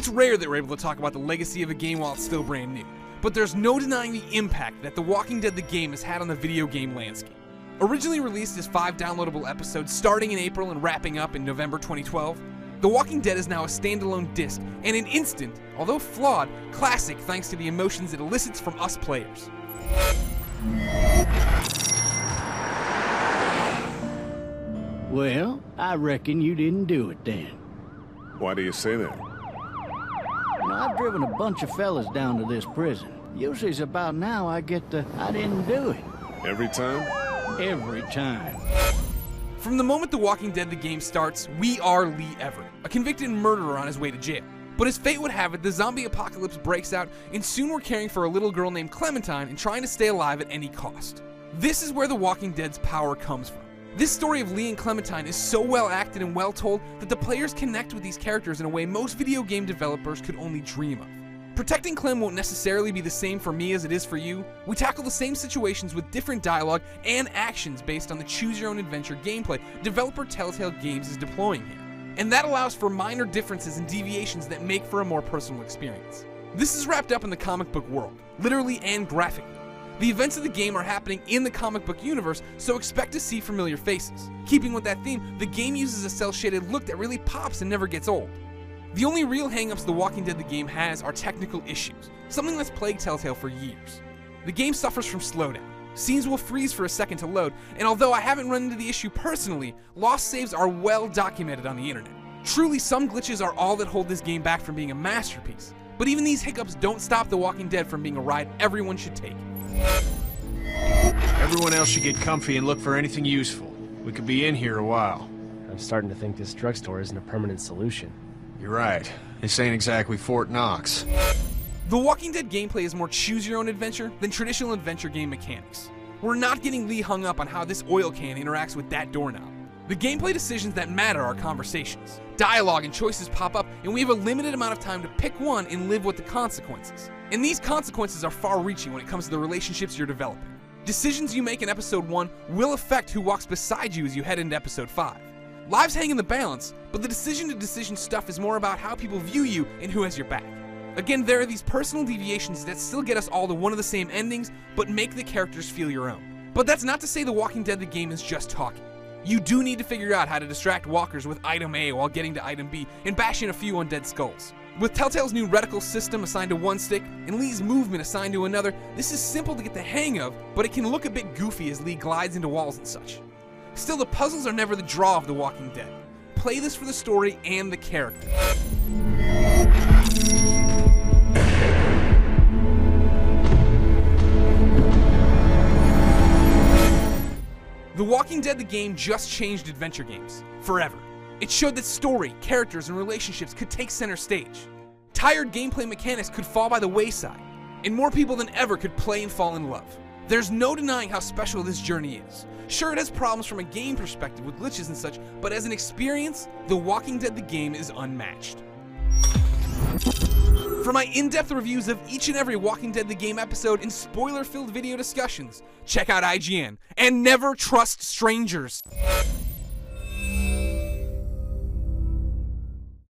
It's rare that we're able to talk about the legacy of a game while it's still brand new, but there's no denying the impact that The Walking Dead the game has had on the video game landscape. Originally released as 5 downloadable episodes starting in April and wrapping up in November 2012, The Walking Dead is now a standalone disc and an instant, although flawed, classic thanks to the emotions it elicits from us players. Well, I reckon you didn't do it then. Why do you say that? I've driven a bunch of fellas down to this prison. Usually it's about now I get the, I didn't do it. Every time? Every time. From the moment The Walking Dead the game starts, we are Lee Everett, a convicted murderer on his way to jail. But as fate would have it, the zombie apocalypse breaks out, and soon we're caring for a little girl named Clementine and trying to stay alive at any cost. This is where The Walking Dead's power comes from. This story of Lee and Clementine is so well acted and well told that the players connect with these characters in a way most video game developers could only dream of. Protecting Clem won't necessarily be the same for me as it is for you. We tackle the same situations with different dialogue and actions based on the choose-your-own-adventure gameplay developer Telltale Games is deploying here. And that allows for minor differences and deviations that make for a more personal experience. This is wrapped up in the comic book world, literally and graphically. The events of the game are happening in the comic book universe, so expect to see familiar faces. Keeping with that theme, the game uses a cel-shaded look that really pops and never gets old. The only real hang-ups The Walking Dead the game has are technical issues, something that's plagued Telltale for years. The game suffers from slowdown. Scenes will freeze for a second to load, and although I haven't run into the issue personally, lost saves are well documented on the internet. Truly, some glitches are all that hold this game back from being a masterpiece. But even these hiccups don't stop The Walking Dead from being a ride everyone should take. Everyone else should get comfy and look for anything useful. We could be in here a while. I'm starting to think this drugstore isn't a permanent solution. You're right. This ain't exactly Fort Knox. The Walking Dead gameplay is more choose-your-own-adventure than traditional adventure game mechanics. We're not getting Lee hung up on how this oil can interacts with that doorknob. The gameplay decisions that matter are conversations. Dialogue and choices pop up, and we have a limited amount of time to pick one and live with the consequences. And these consequences are far-reaching when it comes to the relationships you're developing. Decisions you make in Episode 1 will affect who walks beside you as you head into Episode 5. Lives hang in the balance, but the decision-to-decision stuff is more about how people view you and who has your back. Again, there are these personal deviations that still get us all to one of the same endings, but make the characters feel your own. But that's not to say The Walking Dead the game is just talking. You do need to figure out how to distract walkers with item A while getting to item B and bash in a few undead skulls. With Telltale's new reticle system assigned to one stick and Lee's movement assigned to another, this is simple to get the hang of, but it can look a bit goofy as Lee glides into walls and such. Still, the puzzles are never the draw of The Walking Dead. Play this for the story and the characters. The Walking Dead the game just changed adventure games, forever. It showed that story, characters, and relationships could take center stage. Tired gameplay mechanics could fall by the wayside, and more people than ever could play and fall in love. There's no denying how special this journey is. Sure, it has problems from a game perspective with glitches and such, but as an experience, The Walking Dead the game is unmatched. For my in-depth reviews of each and every Walking Dead the game episode and spoiler-filled video discussions, check out IGN, and never trust strangers.